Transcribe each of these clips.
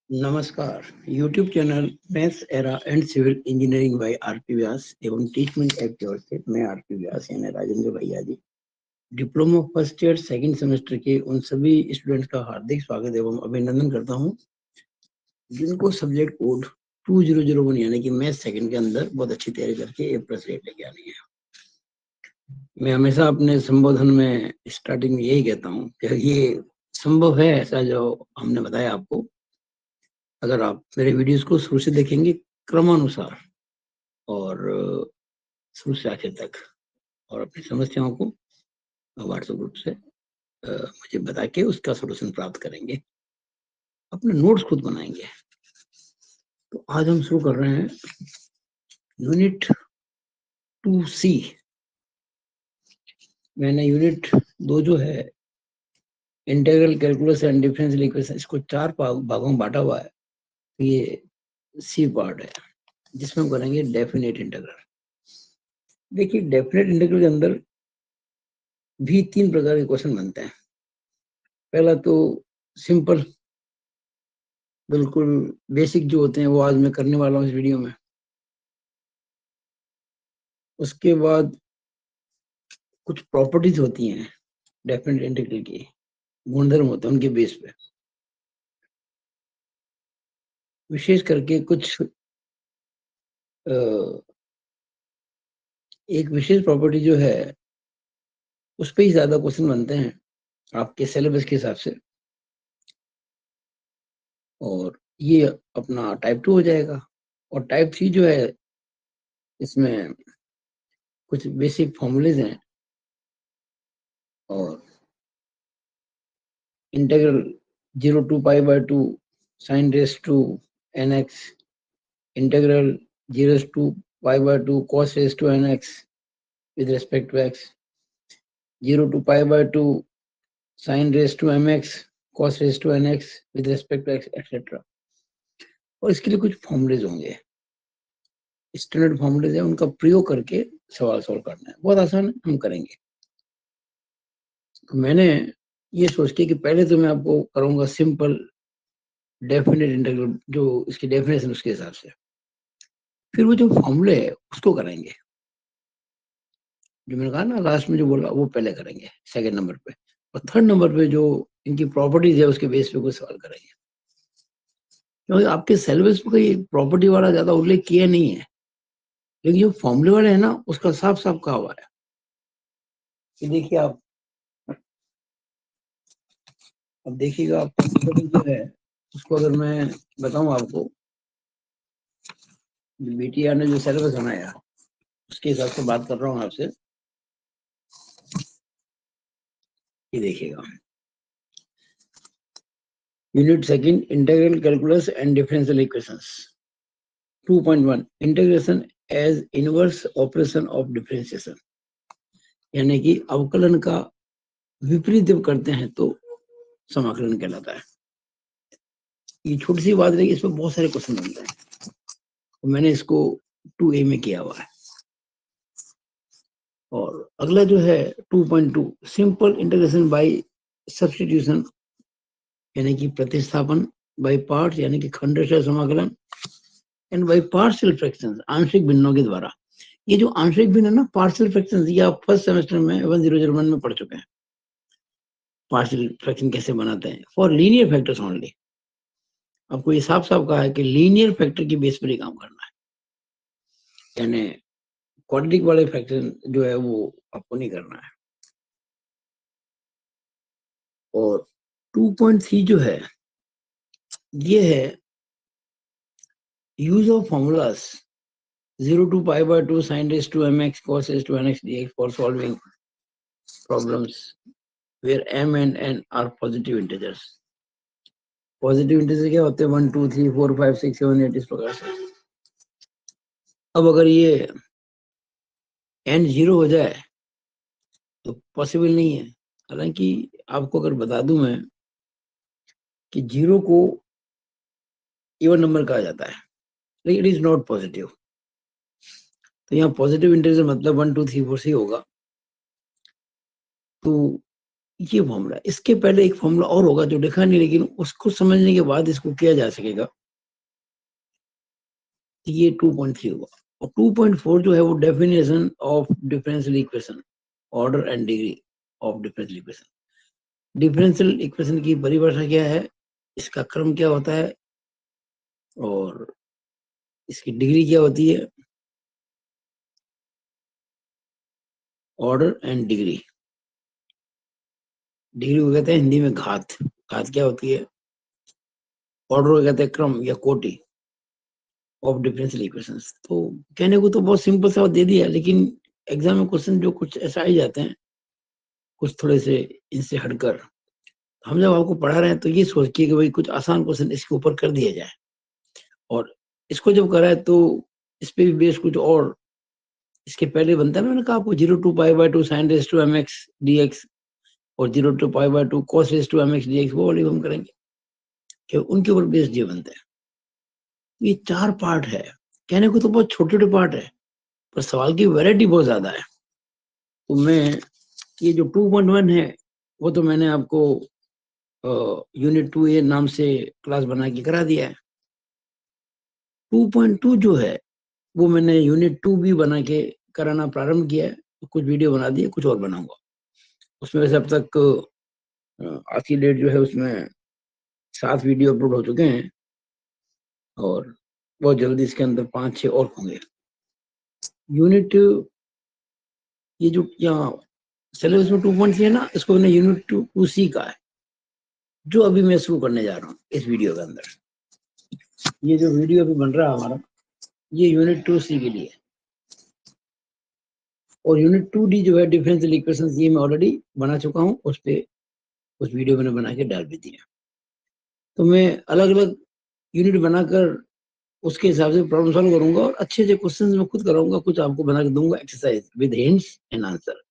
नमस्कार। YouTube channel maths era and civil engineering by RP Vyas एवं Teachment app की ओर से मैं आरपी व्यास यानी राजेंद्र भैया G diploma first year second semester के उन सभी स्टूडेंट्स का हार्दिक स्वागत एवं अभिनंदन करता हूं जिनको सब्जेक्ट कोड 2001 यानी कि मैथ सेकंड के अंदर बहुत अच्छी तैयारी करके ए प्लस रेट लेके आनी है। मैं हमेशा अपने संबोधन में स्टार्टिंग में यही कहता हूँ कि ये संभव है ऐसा जो हमने बताया आपको, अगर आप मेरे वीडियोस को शुरू से देखेंगे क्रमानुसार और शुरू से आखिर तक और अपनी समस्याओं को व्हाट्सएप ग्रुप से मुझे बता के उसका सलूशन प्राप्त करेंगे, अपने नोट्स खुद बनाएंगे। तो आज हम शुरू कर रहे हैं यूनिट 2C। मैंने यूनिट 2 जो है integral calculus and differential equation, इसको 4 भागों में बांटा हुआ है। तो ये सी पार्ट है जिसमें हम करेंगे डेफिनेट इंटीग्रल। देखिए, डेफिनेट इंटीग्रल के अंदर भी 3 प्रकार के क्वेश्चन बनते हैं। पहला तो सिंपल, बिल्कुल बेसिक जो होते हैं वो आज मैं करने वाला हूँ इस वीडियो में। उसके बाद कुछ प्रॉपर्टीज होती हैं डेफिनेट इंटीग्रल की, गुणधर्म होते हैं, उनके बेस पे विशेष करके कुछ एक विशेष प्रॉपर्टी जो है उस पे ही ज्यादा क्वेश्चन बनते हैं आपके सिलेबस के हिसाब से, और ये अपना टाइप 2 हो जाएगा। और टाइप 3 जो है इसमें कुछ बेसिक फॉर्मूलेज हैं और integral 0 to pi by 2 sine raise to nx, integral 0 to pi by 2 cos raised to nx with respect to x, 0 to pi by 2 sin raised to mx cos raised to nx with respect to x, etc. और इसके लिए कुछ formulas होंगे, standard formulas है, उनका प्रयोग करके सवाल सॉल्व करना है। बहुत आसान है, हम करेंगे। तो मैंने ये सोच के कि पहले तो मैं आपको करूंगा सिंपल डेफिनेट इंटीग्रल, जो इसकी डेफिनेशन उसके हिसाब से, फिर वो जो फॉर्मूले है उसको करेंगे। जो मैंने कहा ना लास्ट में जो बोला वो पहले करेंगे सेकंड नंबर पे, और थर्ड नंबर पे जो इनकी प्रॉपर्टीज है उसके बेस पे कोई सवाल करेंगे। क्योंकि आपके सिलेबस में कोई प्रॉपर्टी वाला ज्यादा उल्लेख किया नहीं है, लेकिन जो फॉर्मूले वाले है ना उसका साफ साफ कहा हुआ है कि देखिए आप, अब देखिएगा आप जो है उसको अगर मैं बताऊं आपको, बीटीआर ने जो सिलेबस बनाया उसके हिसाब से बात कर रहा हूँ आपसे। ये देखिएगा, unit second integral calculus and differential equations 2.1 integration as inverse operation of differentiation, यानी कि अवकलन का विपरीत जब करते हैं तो समाकलन कहलाता है। ये छोटी सी बात रही, इसमें बहुत सारे क्वेश्चन बनते हैं, तो मैंने इसको 2A में किया हुआ है। और अगला जो है 2.2 सिंपल इंटीग्रेशन बाय सब्स्टिट्यूशन, यानी कि प्रतिस्थापन, बाय पार्ट्स यानी कि खंडशः समाकलन, एंड बाय पार्शियल फ्रैक्शंस आंशिक भिन्नों के द्वारा। ये जो आंशिक भिन्न है ना, पार्शियल फ्रैक्शंस, ये आप फर्स्ट सेमेस्टर में 1001 में पढ़ चुके हैं। पार्शियल फ्रैक्शन कैसे बनाते हैं फॉर लीनियर फैक्टर्स ओनली। आपको ये साफ साफ कहा है कि लीनियर फैक्टर की बेस पर ही काम करना है, यानी क्वाड्रेटिक वाले फ्रैक्शन जो है वो आपको नहीं करना है। और 2.3 जो है ये है use of formulas 0 to pi by 2 sin raised to mx cos raised to nx dx for solving problems where m and n are positive integers। Positive integer क्या होते हैं? 1 2 3 4 5 6 7 8 इस प्रकार से। अब अगर ये n 0 हो जाए तो पॉसिबल नहीं है। हालांकि आपको अगर बता दूं मैं कि 0 को इवन नंबर कहा जाता है, लेकिन इट इज नॉट पॉजिटिव। तो यहाँ पॉजिटिव इंटीजर मतलब 1 2 3 4 से होगा। तो ये फॉर्मूला, इसके पहले एक फॉर्मूला और होगा जो लिखा नहीं, लेकिन उसको समझने के बाद इसको किया जा सकेगा। ये 2.3 होगा। और 2.4 जो है वो definition of differential equation, order and degree of differential equation. Differential equation की परिभाषा क्या है, इसका क्रम क्या होता है, और इसकी डिग्री क्या होती है, ऑर्डर एंड डिग्री। डिग्री को कहते हैं हिंदी में घात। घात क्या होती है, ऑर्डर को कहते हैं क्रम या कोटि ऑफ डिफरेंशियल इक्वेशंस। तो कहने को तो बहुत सिंपल सा दे दिया, लेकिन एग्जाम में क्वेश्चन जो कुछ ऐसा आ जाते हैं, कुछ थोड़े से इनसे हटकर। हम जब आपको पढ़ा रहे हैं तो ये सोचिए कि भाई कुछ आसान क्वेश्चन इसके ऊपर कर दिया जाए, और इसको जब करा है तो इस पे भी बेस कुछ और इसके पहले बनता है ना। मैंने कहा आपको 0 to π/2 sin raised to mx dx और 0 to π/2 cos raised to mx dx, वो वाली हम करेंगे कि उनके ऊपर बेस ये बनते हैं। ये 4 पार्ट है, कहने को तो बहुत छोटे छोटे पार्ट है, पर सवाल की वैरायटी बहुत ज्यादा है। तो मैं ये जो 2.1 है वो तो मैंने आपको यूनिट 2A नाम से क्लास बना के करा दिया है। 2.2 जो है वो मैंने यूनिट 2B बना के कराना प्रारंभ किया है। तो कुछ वीडियो बना दिए, कुछ और बनाऊंगा उसमें। वैसे अब तक आज की डेट जो है उसमें 7 वीडियो अपलोड हो चुके हैं, और बहुत जल्दी इसके अंदर 5-6 और होंगे। यूनिट ये जो यहाँ सिलेबस में 2.3 है ना, इसको मैंने यूनिट 2C का है, जो अभी मैं शुरू करने जा रहा हूँ इस वीडियो के अंदर। ये जो वीडियो अभी बन रहा है हमारा, ये यूनिट 2C के लिए। और यूनिट 2D जो है डिफरेंशियल इक्वेशंस, ये मैं ऑलरेडी बना चुका हूँ, उस पे उस वीडियो मैंने बना के डाल भी दिया। तो मैं अलग अलग यूनिट बनाकर उसके हिसाब से प्रॉब्लम सॉल्व करूंगा, और अच्छे अच्छे क्वेश्चंस मैं खुद कराऊंगा, कुछ आपको बना के दूंगा exercise with hints and answer.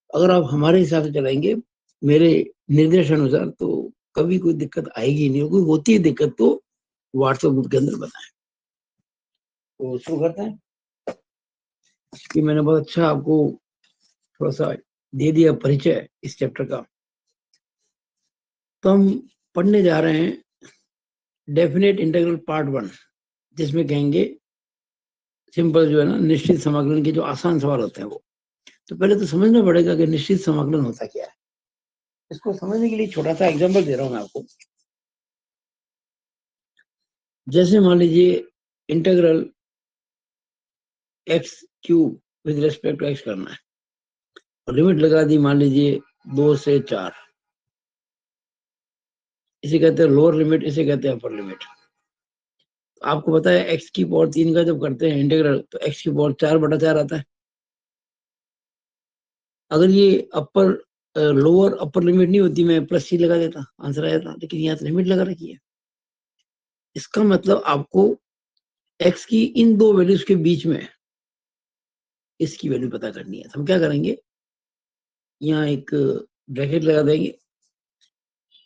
अगर आप हमारे हिसाब से चलाएंगे, मेरे निर्देश अनुसार, तो कभी कोई दिक्कत आएगी नहीं। कोई होती है दिक्कत तो व्हाट्सएप ग्रुप के अंदर बताएं। तो शुरू करते हैं कि मैंने बहुत अच्छा आपको थोड़ा सा दे दिया परिचय इस चैप्टर का। तो हम पढ़ने जा रहे हैं डेफिनेट इंटीग्रल पार्ट 1, जिसमें कहेंगे सिंपल जो है ना, निश्चित समाकलन के जो आसान सवाल होते हैं वो। तो पहले तो समझना पड़ेगा कि निश्चित समाकलन होता क्या है। इसको समझने के लिए छोटा सा एग्जांपल दे रहा हूं मैं आपको। जैसे मान लीजिए integral x cube with respect to x करना है, और लिमिट लगा दी मान लीजिए 2 से 4। इसे कहते हैं लोअर लिमिट, इसे कहते हैं अपर लिमिट। आपको पता है x की पावर 3 का जब करते हैं इंटीग्रल, तो x की पावर 4/4 आता है। अगर ये अपर लोअर अपर लिमिट नहीं होती, मैं प्लस सी लगा देता, आंसर आ जाता। लेकिन यहाँ लिमिट लगा रखी है। इसका मतलब आपको x की इन दो वैल्यूज के बीच में इसकी वैल्यू पता करनी है। तो हम क्या करेंगे, यहाँ एक ब्रैकेट लगा देंगे,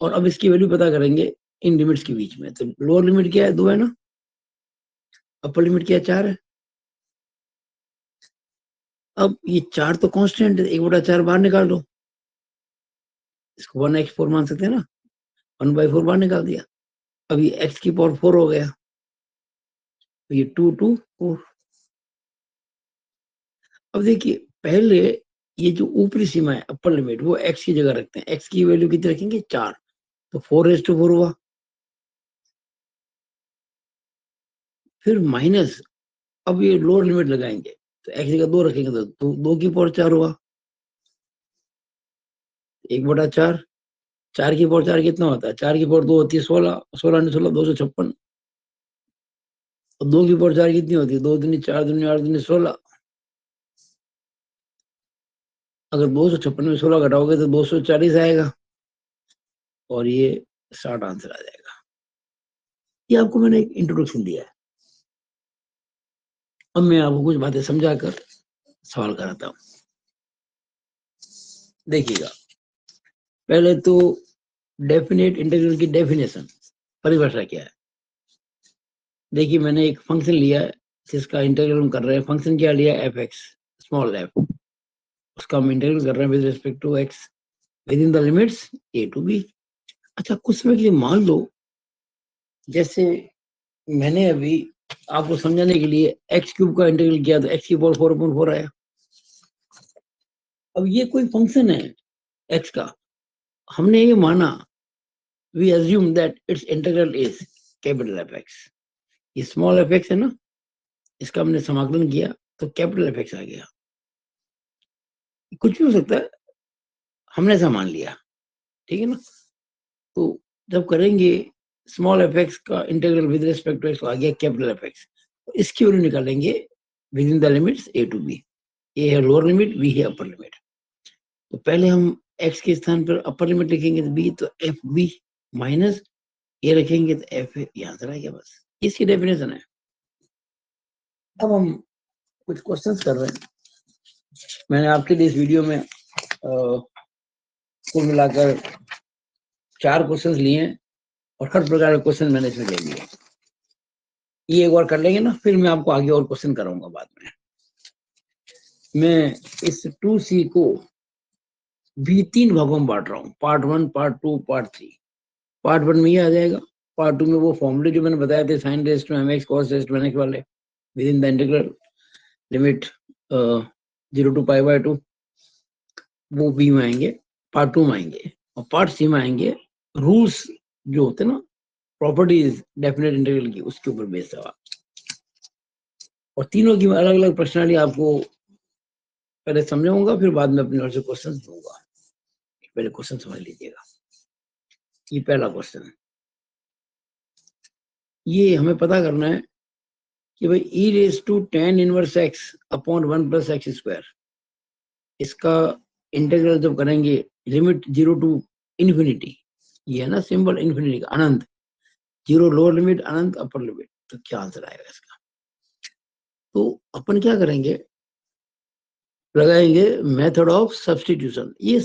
और अब इसकी वैल्यू पता करेंगे इन लिमिट्स के बीच में। तो लोअर लिमिट क्या है, 2 है ना, अपर लिमिट क्या है, 4 है। अब ये 4 तो कांस्टेंट है, 1/4 बाहर निकाल दो। इसको 1x4 मान सकते हैं ना, 1/4 बाहर निकाल दिया। अब ये x की पावर 4 हो गया, तो ये 2/4। अब देखिए पहले ये जो ऊपरी सीमा है अपर लिमिट, वो x की जगह रखते हैं। x की वैल्यू कितनी रखेंगे, 4, तो 4/4 हुआ। फिर माइनस, अब ये लोअर लिमिट लगाएंगे, तो x की जगह 2 रखेंगे, तो 2 की पावर 4 हुआ, 1/4। 4 की पावर 4 कितना होता है, 4 की पावर 2 होती है 16, 16 16 256। और 2 की पावर 4 कितनी होती है, 2 दूनी 4 दूनी 8 दूनी 16। अगर 256 में 16 घटाओगे तो 240 आएगा, और ये 60 आंसर आ जाएगा। ये आपको मैंने एक इंट्रोडक्शन दिया है। अब मैं आपको कुछ बातें समझाकर सवाल कराता हूँ। देखिएगा, पहले तो डेफिनेट इंटीग्रल की डेफिनेशन, परिभाषा क्या है। देखिए मैंने एक फंक्शन लिया है जिसका इंटीग्रल हम कर रहे हैं। फंक्शन क्या लिया, एफ एक्स, स्मॉल एफ। उसका हम इंटीग्रल कर रहे हैं with respect to x. Within the limits A to b. अच्छा, कुछ समय के लिए मान लो जैसे मैंने अभी आपको समझाने के लिए एक्स क्यूब का इंटीग्रल किया तो एक्स की पावर 4/4 आया। अब ये कोई फंक्शन है एक्स का, हमने ये माना we assume that it's integral is capital F x. ये स्मॉल एफ एक्स है ना, इसका हमने समाकलन किया तो कैपिटल एफ एक्स आ गया। कुछ भी हो सकता है, हमने ऐसा मान लिया, ठीक है ना। तो जब करेंगे स्मॉल एफ एक्स का integral with respect to X, आ गया कैपिटल एफ एक्स। तो इसकी वैल्यू निकालेंगे within the limits A to B. A है लोअर लिमिट, बी है अपर लिमिट। तो पहले हम एक्स के स्थान पर अपर लिमिट लिखेंगे तो बी, तो एफ बी माइनस ये रखेंगे तो एफ ये आंसर आएगा। बस इसकी डेफिनेशन है। अब हम कुछ क्वेश्चंस कर रहे हैं। मैंने आपके लिए इस वीडियो में कुल मिलाकर 4 क्वेश्चंस लिए हैं और हर प्रकार के क्वेश्चन मैंने इसमें ले लिए। ये एक बार कर लेंगे ना, फिर मैं आपको आगे और क्वेश्चन कराऊंगा बाद में। मैं इस 2C को भी 3 भागों में बांट रहा हूँ, पार्ट 1, पार्ट 2, पार्ट 3। पार्ट 1 में ये आ जाएगा, पार्ट 2 में वो फॉर्मूले जो मैंने बताए थे sin raised to mx cos raised to nx वाले with in the integral limit 0 to π/2, वो बी में आएंगे। पार्ट 2 में आएंगे और पार्ट सी में आएंगे रूल्स जो होते हैं ना, प्रॉपर्टीज डेफिनेट इंटीग्रल की, उसके ऊपर बेस्ड है। और तीनों की अलग अलग पर्सनैलिटी आपको पहले समझाऊंगा, फिर बाद में अपनी ओर से क्वेश्चन दूंगा। पहले क्वेश्चन समझ लीजिएगा। ये पहला क्वेश्चन है, ये हमें पता करना है कि भाई e raise to tan inverse x upon 1 + x², इसका इंटीग्रल जब करेंगे लिमिट 0 to इन्फिनिटी, ये है ना सिंबल इन्फिनिटी का, अनंत, 0 लोअर लिमिट, अनंत अपर लिमिट, तो क्या आंसर आएगा इसका। तो अपन क्या करेंगे, लगाएंगे मेथड ऑफ सब्स्टिट्यूशन। ये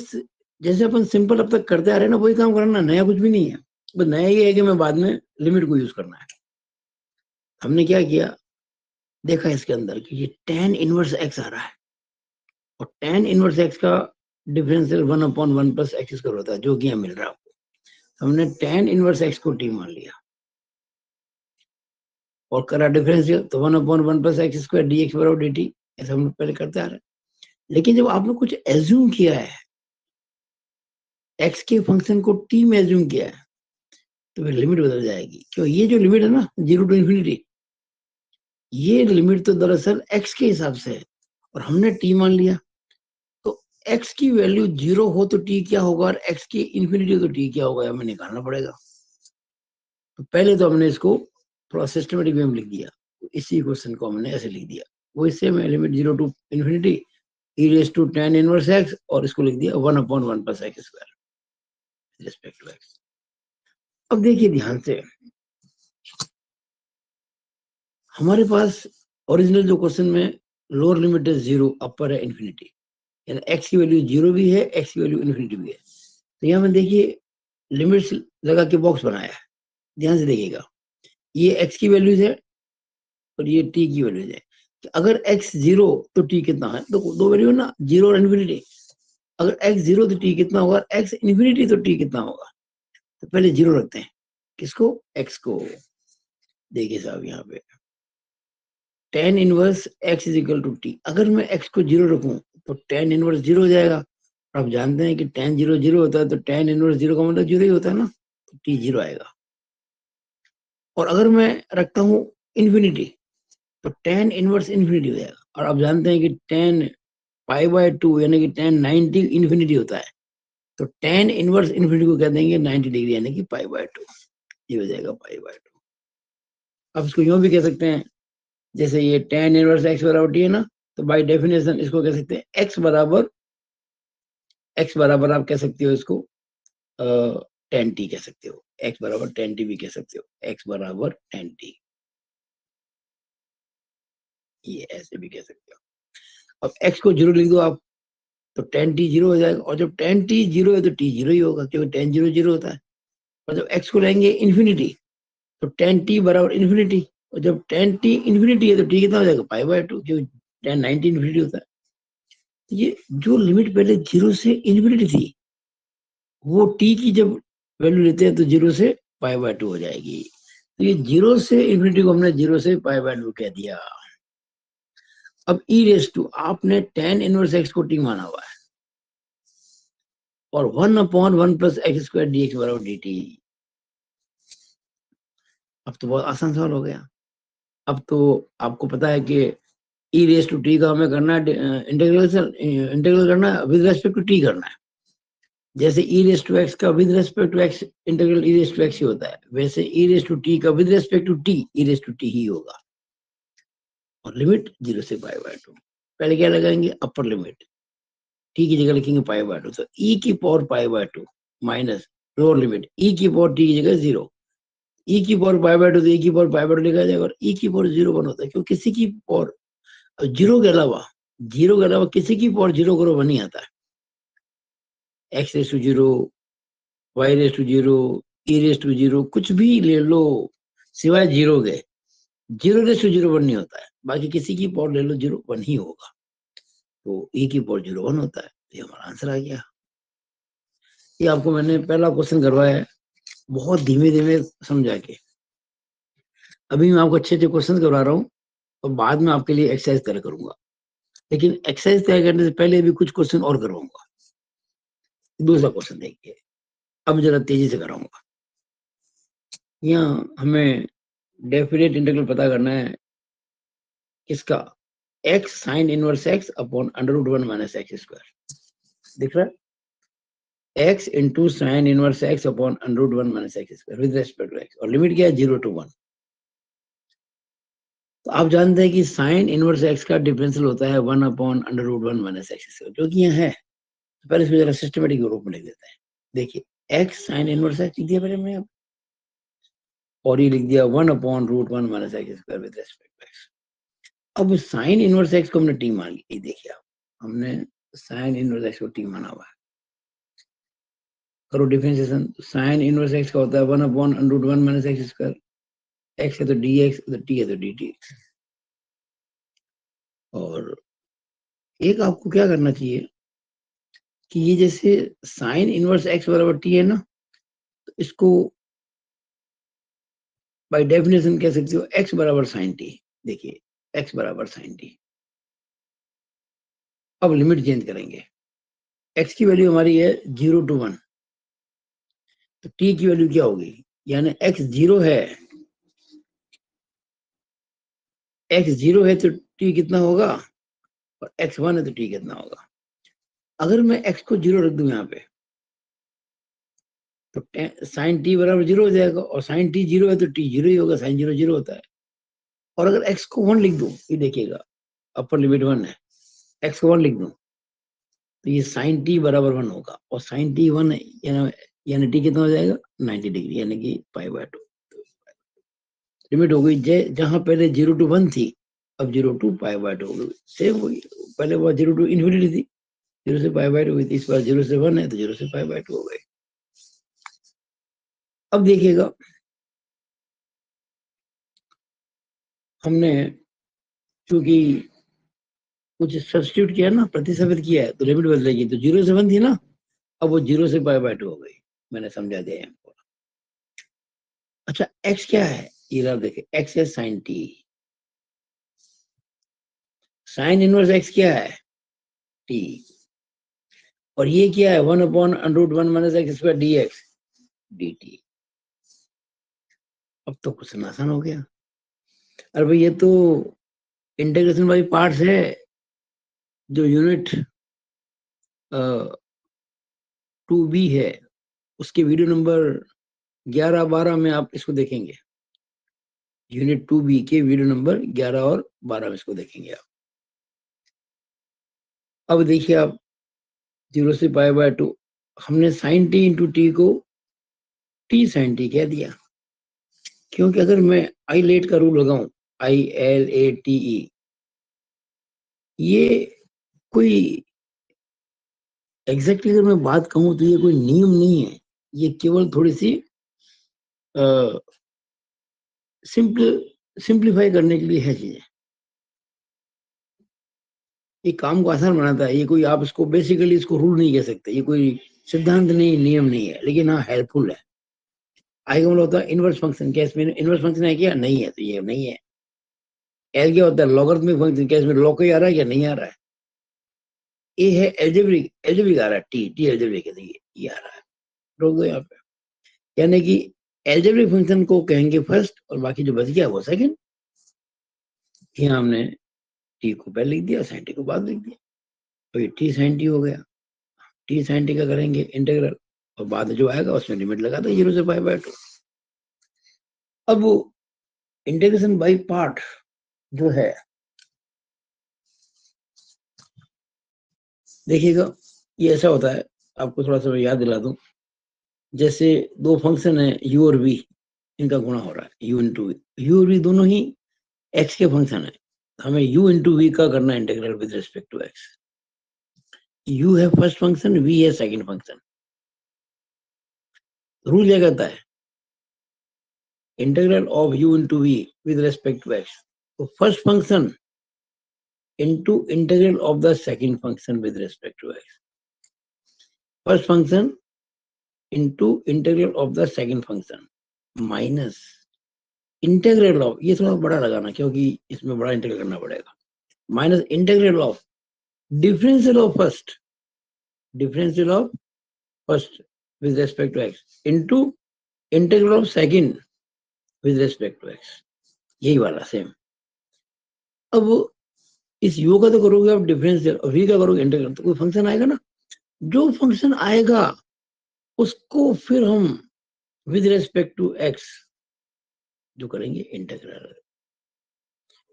जैसे अपन सिंपल अब तक करते आ रहे हैं ना, वही काम करना, नया कुछ भी नहीं है। बस नया ये है कि मैं बाद में लिमिट को यूज करना है। हमने क्या किया, देखा इसके अंदर कि ये tan इनवर्स x आ रहा है और tan इनवर्स x का डिफरेंशियल 1/1 + x² होता है, जो कि यहाँ मिल रहा है आपको। हमने tan इनवर्स x को t मान लिया और करा डिफरेंशियल, तो 1/1 + x² dx = dt, ऐसा हम लोग पहले करते आ रहे हैं। लेकिन जब आपने कुछ एज्यूम किया है, x के फंक्शन को t में एज्यूम किया है, तो फिर लिमिट बदल जाएगी। क्यों, ये जो लिमिट है ना 0 to इन्फिनिटी, ये लिमिट तो दरअसल x के हिसाब से है और हमने t मान लिया। तो x की वैल्यू 0 हो तो t क्या होगा, और x की इन्फिनिटी हो तो t क्या होगा, हमें निकालना पड़ेगा। तो पहले तो हमने इसको थोड़ा सिस्टमेटिक वे में लिख दिया। तो इसी क्वेश्चन को हमने ऐसे लिख दिया, वो इससे में limit 0 to infinity e raise to tan inverse x, और इसको लिख दिया 1/1 + x² रिस्पेक्ट टू x। अब देखिए ध्यान से, हमारे पास ओरिजिनल जो क्वेश्चन में लोअर लिमिट है 0, अपर है इन्फिनिटी, यानी x की वैल्यू 0 भी है, x की वैल्यू इन्फिनिटी भी है। तो यहाँ में देखिए लिमिट्स लगा के बॉक्स बनाया है, ध्यान से देखिएगा। ये x की वैल्यूज है और ये t की वैल्यूज है। अगर x 0 तो t कितना है, तो दो वैल्यू है ना, 0 और इन्फिनिटी। अगर x 0 तो t कितना होगा, x इन्फिनिटी तो t कितना होगा। तो पहले 0 रखते हैं, किसको, x को। देखिए साहब यहाँ पे tan इनवर्स x = t, अगर मैं x को 0 रखूं तो tan इनवर्स 0 हो जाएगा। आप जानते हैं कि tan 0 0 होता है, तो tan इनवर्स 0 का मतलब 0 ही होता है ना, तो t 0 आएगा। और अगर मैं रखता हूं इन्फिनिटी, तो tan इनवर्स इन्फिनिटी हो जाएगा। और आप जानते हैं कि tan π/2 यानी कि tan 90 इन्फिनिटी होता है, तो tan इनवर्स इन्फिनिटी को कह देंगे 90 डिग्री यानी कि π/2, ये हो जाएगा π/2। अब इसको यूं भी कह सकते हैं, जैसे ये tan इनवर्स x = t है ना, तो बाय डेफिनेशन इसको कह सकते हैं x बराबर आप कह सकते हो इसको tan t कह सकते हो, x बराबर tan t भी कह सकते हो, x बराबर tan t, ये ऐसे भी कह सकते हो। अब x को 0 लिख दो आप, तो tan t 0 हो जाएगा। और जब tan t 0 है तो t 0 ही होगा, क्योंकि tan 0 0 होता है। और जब x को लेंगे इन्फिनिटी, तो tan t बराबर इन्फिनिटी, और जब tan t इन्फिनिटी है तो t कितना हो जाएगा, π/2, क्योंकि tan 90 इन्फिनिटी होता है। ये जो लिमिट पहले 0 से इन्फिनिटी थी, वो टी की जब वैल्यू लेते हैं तो 0 से π/2 हो जाएगी। तो ये 0 से इन्फिनिटी को हमने 0 से π/2 कह दिया। अब ई रेस टू आपने tan इनवर्स x को t माना हुआ है और 1/1 + x² dx बराबर dt। अब तो बहुत आसान सवाल हो गया। अब तो आपको पता है कि ई रेस टू टी का हमें करना है इंटीग्रल करना है विद रेस्पेक्ट टू टी करना है। जैसे ई रेस टू एक्स का with respect to X integral E raise to X ही होता है, वैसे ई रेस टू टी का with respect to T E raise to T ही होगा। और लिमिट 0 से π/2। पहले क्या लगाएंगे? Upper limit. टी की जगह लिखेंगे π/2, तो ई की पावर π/2 माइनस लोअर लिमिट ई की पावर टी की जगह 0। ई की पावर π/2 तो ई की पावर π/2 लिखा जाएगा और ई की पावर 0 1 होता है, क्योंकि किसी की पावर जीरो के अलावा किसी की पावर 0 करो 1 ही आता है। x raise to 0, y raise to 0, e raise to 0, कुछ भी ले लो सिवाय 0 के। 0 रेस टू 0 1 नहीं होता है, बाकी किसी की पावर ले लो 0 1 ही होगा। तो e की पावर 0 1 होता है, तो ये हमारा आंसर आ गया। ये आपको मैंने पहला क्वेश्चन करवाया है बहुत धीमे धीमे समझा के। अभी मैं आपको अच्छे अच्छे क्वेश्चन करवा रहा हूँ और बाद में आपके लिए एक्सरसाइज तैयार करूंगा, लेकिन एक्सरसाइज तैयार करने से पहले भी कुछ क्वेश्चन और करवाऊंगा। दूसरा क्वेश्चन देखिए, अब जरा तेजी से कराऊंगा। यहाँ हमें डेफिनेट इंटीग्रल पता करना है किसका? x sin inverse x upon √1 - x²। दिख रहा है? x into sine inverse x upon √1 - x² with respect to x, और लिमिट क्या है? 0 to 1। तो आप जानते हैं कि साइन इनवर्स x का डिफरेंशियल होता है 1/√1 - x², जो कि यहाँ है। तो पहले इसको जरा सिस्टमेटिक रूप में लिख देते हैं। देखिए x साइन इनवर्स x लिख दिया पहले हमने, और ये लिख दिया 1/√1 - x² with respect to x। अब साइन इनवर्स x को हमने टी मान ली। देखिए आप, हमने साइन इनवर्स x को टी माना हुआ है। करो डिफरेंशिएशन। साइन इनवर्स x का होता है 1/√1 - x²। x है तो dx, तो t है तो dt। और एक आपको क्या करना चाहिए कि ये जैसे साइन इनवर्स x बराबर t है ना, तो इसको बाय डेफिनेशन कह सकते हो x बराबर साइन t। देखिए x बराबर साइन t। अब लिमिट चेंज करेंगे। x की वैल्यू हमारी है 0 to 1, तो t की वैल्यू क्या होगी? यानी x 0 है, x 0 है तो t कितना होगा, और x 1 है तो t कितना होगा। अगर मैं x को 0 रख दूं यहाँ पे, तो साइन t बराबर 0 हो जाएगा, और साइन t 0 है तो t 0 ही होगा, साइन 0 0 होता है। और अगर x को 1 लिख दूं, ये देखिएगा अपर लिमिट 1 है, x को 1 लिख दूं तो ये साइन t बराबर 1 होगा, और साइन t 1 है, यानी t कितना हो जाएगा? 90 डिग्री, यानी कि π/2। लिमिट हो गई जहां पहले 0 to 1 थी, अब 0 to π/2 हो गई। सेम हो गई, पहले वो 0 to इन्फिनिटी थी, 0 से π/2 हुई थी, इस बार 0 से 1 है तो 0 से π/2 हो गए। अब देखिएगा, हमने चूंकि कुछ सब्स्टिट्यूट किया ना, प्रतिस्थापित किया है, तो लिमिट बदलेगी। तो 0 से 1 थी ना, अब वो 0 से π/2 हो गई। मैंने समझा दिया आपको। अच्छा x क्या है? ये रहा, देखिए x है sine t। Sine inverse x क्या है? t। और ये क्या है? 1/√1 - x² dx dt। अब तो क्वेश्चन आसान हो गया। अरे भाई ये तो इंटीग्रेशन बाई पार्ट्स है, जो यूनिट 2b है, उसके वीडियो नंबर 11-12 में आप इसको देखेंगे। यूनिट 2b के वीडियो नंबर 11 और 12 में इसको देखेंगे आप। अब देखिए आप, 0 से π/2 हमने साइन t इंटू टी को t साइन t कह दिया, क्योंकि अगर मैं आई लेट का रूल लगाऊं, ILATE, ये कोई एग्जैक्टली अगर मैं बात कहूं तो ये कोई नियम नहीं है, ये केवल थोड़ी सी सिंप्लीफाई करने के लिए है चीजें। ये काम को आसान बनाता है, ये कोई आप इसको बेसिकली इसको रूल नहीं कह सकते, ये कोई सिद्धांत नहीं, नियम नहीं है, लेकिन हाँ हेल्पफुल है। आगे मतलब होता है इनवर्स फंक्शन, केस में इनवर्स फंक्शन है क्या, नहीं है, तो ये नहीं है। एल क्या होता है, लॉगरिथमिक फंक्शन, केस में लॉग ही आ रहा है या नहीं आ रहा है। ए है एल्जेब्रिक, एल्जेब्रिक आ रहा है, टी टी एल्जेब्रिक है, तो ये आ रहा है, रोक दो यहाँ पे। यानी कि एल्जेब्रिक फंक्शन को कहेंगे फर्स्ट और बाकी जो बच गया वो सेकंड। यहाँ हमने टी को पहले लिख दिया, साइन टी को बाद लिख दिया, तो ये टी साइन टी हो गया। टी साइन टी का करेंगे इंटीग्रल, और बाद जो आएगा उसमें लिमिट लगा दो 0 से π/2। अब वो इंटीग्रेशन बाई पार्ट जो है, देखिएगा ये ऐसा होता है, आपको थोड़ा सा मैं याद दिला दूं। जैसे दो फंक्शन है u और v, इनका गुणा हो रहा है u इंटू यू और v, दोनों ही x के फंक्शन है। हमें u इंटू v का करना integral with respect to x। u है फर्स्ट फंक्शन, v है सेकंड फंक्शन। रूल क्या कहता है, integral of u into v with respect to x, तो first function into integral of the second function with respect to x. First function into integral of the second function minus integral of, ये थोड़ा बड़ा लगाना क्योंकि इसमें बड़ा integral करना पड़ेगा, minus integral of differential of first with respect to x into integral of second with respect to x, यही वाला सेम। अब इस u का तो करोगे आप डिफरेंशियल और v का करोगे इंटीग्रल, तो कोई फंक्शन आएगा ना, जो फंक्शन आएगा उसको फिर हम विद रेस्पेक्ट टू x जो करेंगे इंटीग्रल।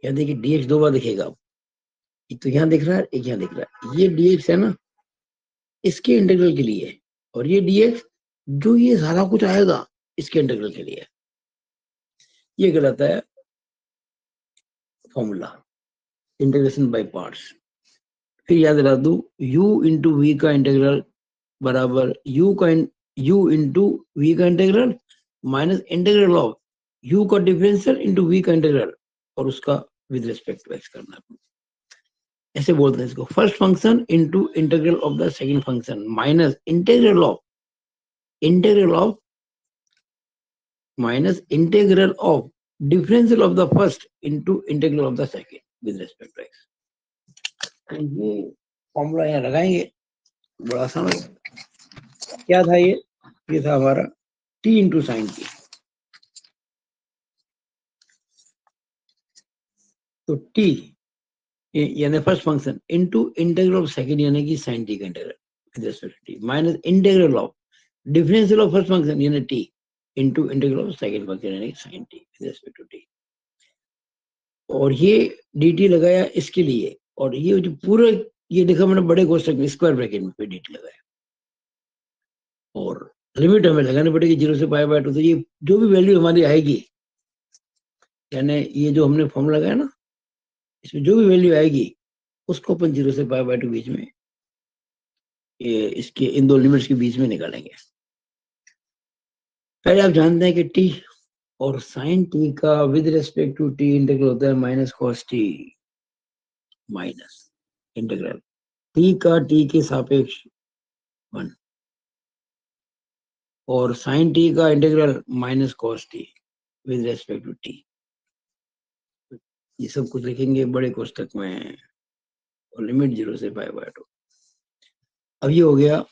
यहाँ देखिए dx दो बार दिखेगा, एक तो यहाँ दिख रहा है, एक यहाँ दिख रहा है। ये dx है ना, इसके इंटीग्रल के लिए, और ये dx जो ये सारा कुछ आएगा इसके इंटीग्रल के लिए। ये गलत है फॉर्मूला, इंटीग्रेशन बाय पार्ट्स। फिर याद दिला दूं, u इंटू वी का इंटीग्रल बराबर u इंटू वी का integral minus integral of u का डिफरेंशियल इंटू v का इंटीग्रल, और उसका विद रिस्पेक्ट टू x करना। ऐसे बोलते हैं इसको, first function into integral of the second function minus integral of differential of the first into integral of the second with respect to x। ये formula यहाँ लगाएंगे, बड़ा आसान है। क्या था ये था हमारा t इंटू साइन टी। तो t यानी first function into integral of second यानी कि साइन टी का integral with respect to t minus integral of differential of first function यानी t into integral of second function यानी sine T with respect to t। और ये dt लगाया इसके लिए, और ये जो पूरा ये देखा मैंने बड़े कोष्ठक में स्क्वायर ब्रैकेट में पे dt लगाया, और लिमिट हमें लगानी पड़ेगी 0 से π/2। तो ये जो भी वैल्यू हमारी आएगी, यानी ये जो हमने फॉर्मूला लगाया ना, इसमें जो भी वैल्यू आएगी उसको अपन 0 से π/2 बीच में, ये इसके इन दो लिमिट्स के बीच में निकालेंगे। पहले आप जानते हैं कि t और साइन t का with respect to t integral होता है minus cos t minus integral t का t के सापेक्ष 1, और साइन t का integral minus cos t with respect to t। ये सब कुछ लिखेंगे बड़े कोष्ठक में, और लिमिट 0 से π/2। अब ये हो गया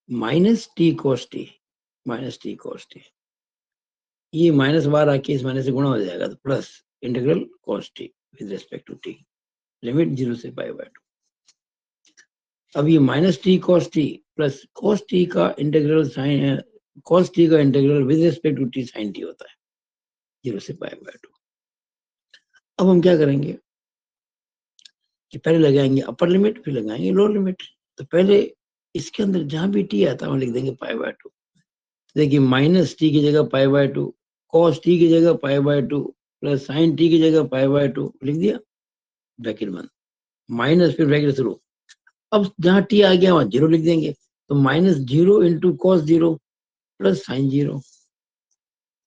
माइनस टी कॉस टी, ये माइनस बार आके इस माइनस से गुणा हो जाएगा, तो plus integral cos t with respect to t, limit 0 से π/2। अब ये minus t cos t plus cos t का इंटीग्रल साइन, कॉस टी का integral with respect to t sine t होता है 0 से π/2। अब हम क्या करेंगे कि पहले लगाएंगे अपर लिमिट, फिर लगाएंगे लोअर लिमिट। तो पहले इसके अंदर जहां भी टी आता है वहां लिख देंगे π/2। देखिए माइनस टी की जगह π/2, कॉस टी की जगह π/2 प्लस साइन टी की जगह π/2 लिख दिया, ब्रैकेट बंद, माइनस फिर ब्रैकेट शुरू। अब जहां टी आ गया वहां 0 लिख देंगे, तो minus 0 into cos 0 plus sign 0,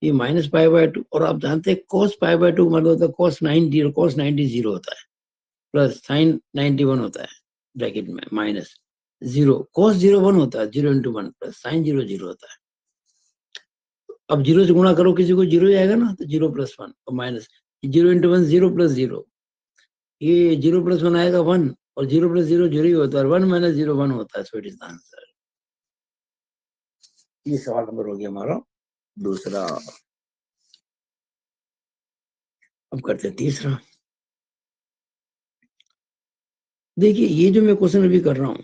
ये माइनस π/2। और आप जानते हैं कॉस π/2 मतलब होता है कॉस 90 0 होता है, प्लस साइन 91 होता है, ब्रैकेट में माइनस। जीरो, कॉस जीरो 1 होता है, 0 इंटू 1 प्लस साइन जीरो 0 होता है। अब जीरो से गुणा करो किसी को जीरो ही आएगा ना, तो 0 प्लस 1 और माइनस 0 इंटू 1 0 प्लस 0, ये 0 प्लस 1 आएगा 1 और 0 प्लस 0 0 ही होता है, 1 माइनस 0 1 होता है, so it is the answer. ये सवाल नंबर हो गया हमारा दूसरा। अब करते हैं तीसरा। देखिए ये जो मैं क्वेश्चन अभी कर रहा हूं,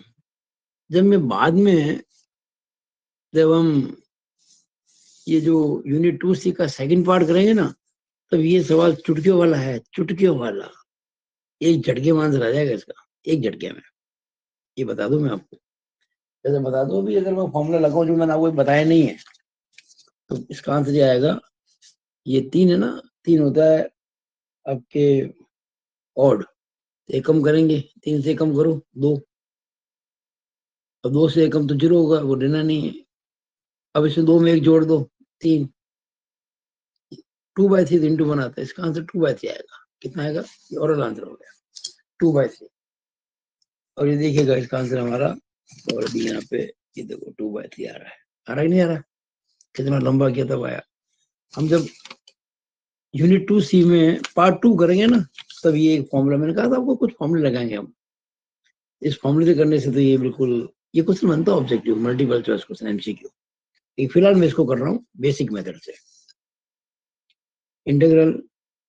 जब मैं बाद में जब हम ये जो यूनिट 2C का सेकंड पार्ट करेंगे ना, तब ये सवाल चुटकियों वाला है, चुटकियों वाला, एक झटके में आंसर आ जाएगा इसका, एक झटके में। ये बता दूं मैं आपको, जैसे बता दो भी, अगर मैं फॉर्मूला लगाऊं जो मैंने आपको बताया नहीं है, तो इसका आंसर ये आएगा, ये 3 है ना, 3 होता है आपके ऑड, एक कम करेंगे, 3 से कम करो 2, अब 2 से कम तो 0 होगा, वो देना नहीं है। अब इसमें 2 में 1 जोड़ दो, 3, 2/3 इंटू बनाता है, इसका आंसर 2/3 आएगा। कितना आएगा? ये ओरल आंसर हो गया 2/3। और ये देखिएगा इसका आंसर हमारा, और भी यहाँ पे ये देखो 2/3 आ रहा है, आ रहा ही नहीं आ रहा, कितना लंबा किया तब आया। हम जब यूनिट 2C में पार्ट 2 करेंगे ना, तब ये एक फॉर्मूला, मैंने कहा था आपको कुछ फॉर्मूले लगाएंगे हम, इस फॉर्मूले से करने से तो ये बिल्कुल, ये क्वेश्चन बनता है objective multiple choice question, MCQ। फिलहाल मैं इसको कर रहा हूँ बेसिक मेथड से, इंटीग्रल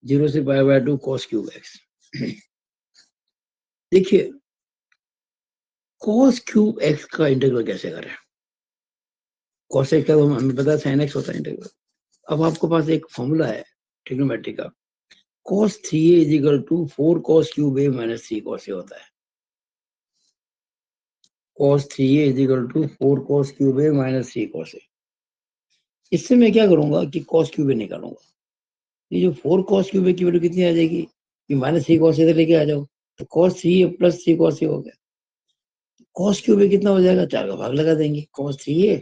0 से π/2 cos क्यूब x। देखिए cos क्यूब x का इंटीग्रल कैसे करें? cos x का तो हमें पता है sin x होता है इंटीग्रल। अब आपके पास एक फॉर्मूला है ट्रिग्नोमेट्री का, cos 3a = 4 cos cube a - 3 cos a होता है। cos 3a = 4 cos cube a - 3 cos a। इससे मैं क्या करूंगा कि cos क्यूब a निकालूंगा। ये जो 4 cos क्यूब a की वैल्यू कितनी आ जाएगी, ये -3 cos a लेके आ जाओ, तो cos 3a + 3 cos a हो गया। cos क्यूब a कितना हो जाएगा, 4 का भाग लगा देंगे, cos 3a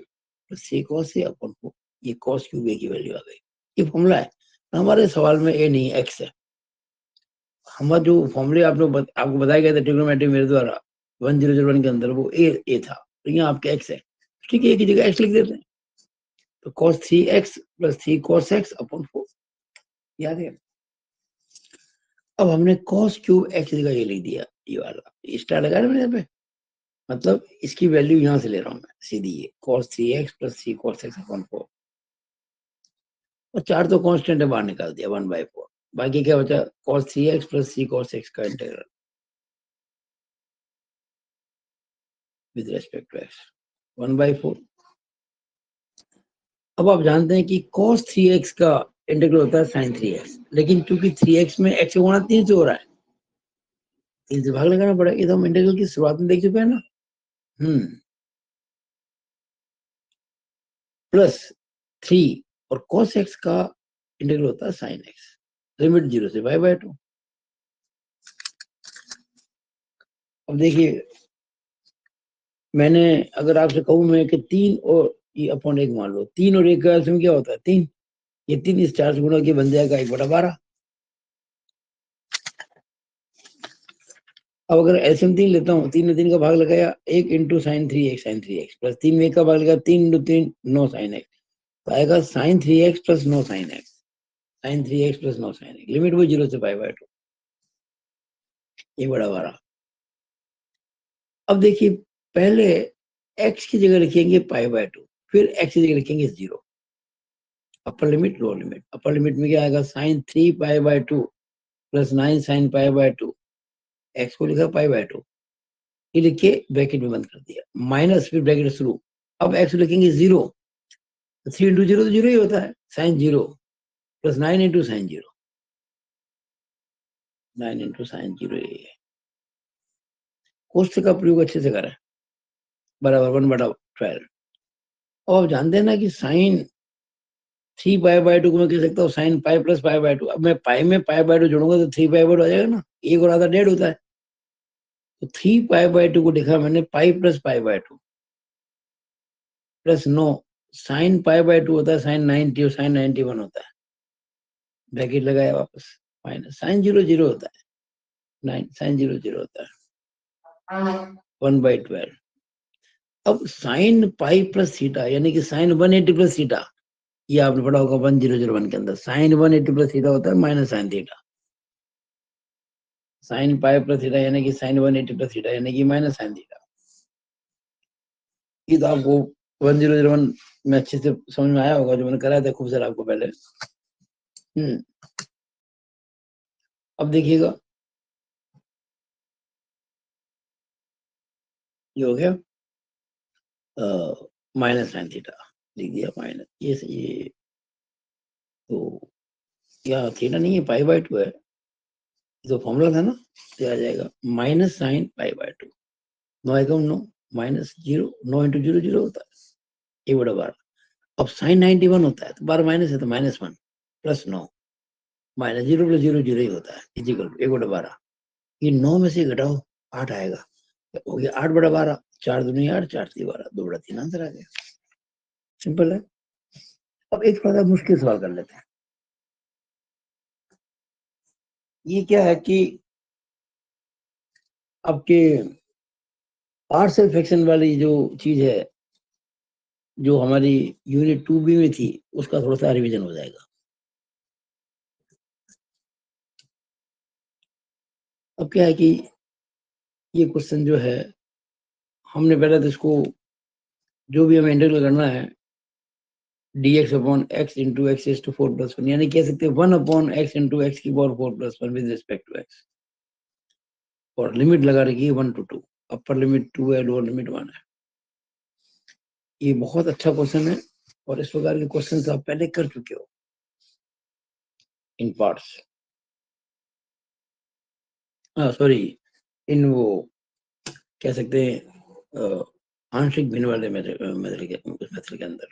+ 3 cos a अपन को, ये cos क्यूब a की वैल्यू आ गई। ये फॉर्मूला है, हमारे सवाल में a नहीं x है। हमारा जो फॉर्मूले आपको बताया गया था ट्रिग्नोमेट्री मेरे द्वारा 1001 के अंदर, वो a था, तो यहाँ आपके x है, ठीक है, एक ही जगह x लिख देते हैं, तो cos 3x + 3 cos x अपन 4, याद है। अब हमने cos क्यूब x का ये लिख दिया, ये वाला स्टार लगा मैंने यहाँ पे, मतलब इसकी वैल्यू यहाँ से ले रहा हूँ मैं सीधी, ये cos 3x + 3 cos x अपन 4, और 4 तो कांस्टेंट है, बाहर निकाल दिया 1/4, बाकी क्या बचा, cos 3x + 3 cos x का integral with respect to x 1/4। अब आप जानते हैं कि cos 3x का इंटीग्रल होता है sin 3x, लेकिन क्योंकि 3x में x गुणा 3 से हो रहा है, 3 से भाग लगाना पड़ेगा, ये तो हम इंटीग्रल की शुरुआत में देख चुके हैं ना। +3, और cos x का इंटीग्रल होता है sin x, लिमिट 0 से y/2। अब देखिए, मैंने अगर आपसे कहूं मैं कि 3 और ये अपॉन 1 मान लो, 3 और 1 का एलसीएम क्या होता है 3, ये 3 इस 4 से गुणा के बन जाएगा 1/12। अब अगर एलसीएम 3 लेता हूँ, 3 ने 3 का भाग लगाया, 1 × sin 3x sin 3x plus 3 में 1 का भाग लगाया, 3 × 3 9 sin x, तो आएगा sin 3x + 9 sin x, sin 3x + 9 sin x, limit वो 0 से π/2, 1/12। अब देखिए, पहले x की जगह लिखेंगे π/2, फिर x की जगह लिखेंगे 0, upper limit lower limit. Upper limit में क्या आएगा, sin 3 π/2 + 9 sin π/2, x को लिखा π/2, ये लिख के ब्रैकेट में बंद कर दिया, माइनस फिर ब्रैकेट शुरू। अब x लिखेंगे 0, 3 × 0 तो 0 ही होता है, sin 0 + 9 × sin 0, 9 × sin 0, ये कोष्ठक का प्रयोग अच्छे से करें, बराबर 1/12। और आप जानते हैं ना कि sin 3 π/2 को मैं कह सकता हूँ sin π + π/2। अब मैं पाई में π/2 जोड़ूंगा तो 3 π/2 आ जाएगा ना, 1 और आधा 1.5 होता है, तो 3 π/2 को लिखा मैंने π + π/2 + 9 sin π/2 होता है sin 90 और sin 91 होता है, ब्रैकेट लगाया वापस, माइनस sin 0 0 होता है, 9 sin 0 0 होता है 1/12। अब साइन पाई प्लस थीटा यानी कि साइन 180 प्लस थीटा, ये आपने पढ़ा होगा 1001 के अंदर, साइन 180 प्लस थीटा होता है minus sine theta. Sine pi plus theta यानी कि साइन 180 प्लस थीटा यानी कि माइनस साइन थीटा। ये तो आपको 1001 में अच्छे से समझ में आया होगा, जो मैंने कराया था खूब सारा आपको पहले। अब देखिएगा ये हो गया माइनस साइन थीटा, लिख दिया माइनस, ये तो क्या थीटा नहीं है, पाई बाय 2 है, जो फॉर्मूला था ना, तो आ जाएगा minus sine pi by 2, 9 Ekam 9, minus 0, 9 into 0 0 होता है, 1/12। अब साइन 91 होता है तो 12 माइनस है तो -1 प्लस 9 माइनस 0 प्लस 0 0 ही होता है, इजिकल 1/12। ये 9 में से घटाओ 8 आएगा, हो गया 8/12, 4 दूनी 8, 4 3 12, 2/3 आंसर आ गया। सिंपल है। अब एक थोड़ा सा मुश्किल सवाल कर लेते हैं। ये क्या है कि आपके पार्शियल फ्रैक्शन वाली जो चीज है, जो हमारी यूनिट 2B में थी, उसका थोड़ा सा रिवीजन हो जाएगा। अब क्या है कि ये क्वेश्चन जो है, हमने पहले तो इसको, जो भी हमें इंटीग्रल करना है, dx upon x into x is to 4+1, यानी कह सकते हैं 1 अपॉन x इंटू एक्स की power 4+1 with respect to x, और लिमिट लगा रखी है 1 to 2, अपर लिमिट 2 है, लोअर लिमिट 1 है। ये बहुत अच्छा क्वेश्चन है, और इस प्रकार के क्वेश्चन आप पहले कर चुके हो इन पार्ट्स, सॉरी, इन वो कह सकते हैं आंशिक भिन्न वाले मेथड के अंदर।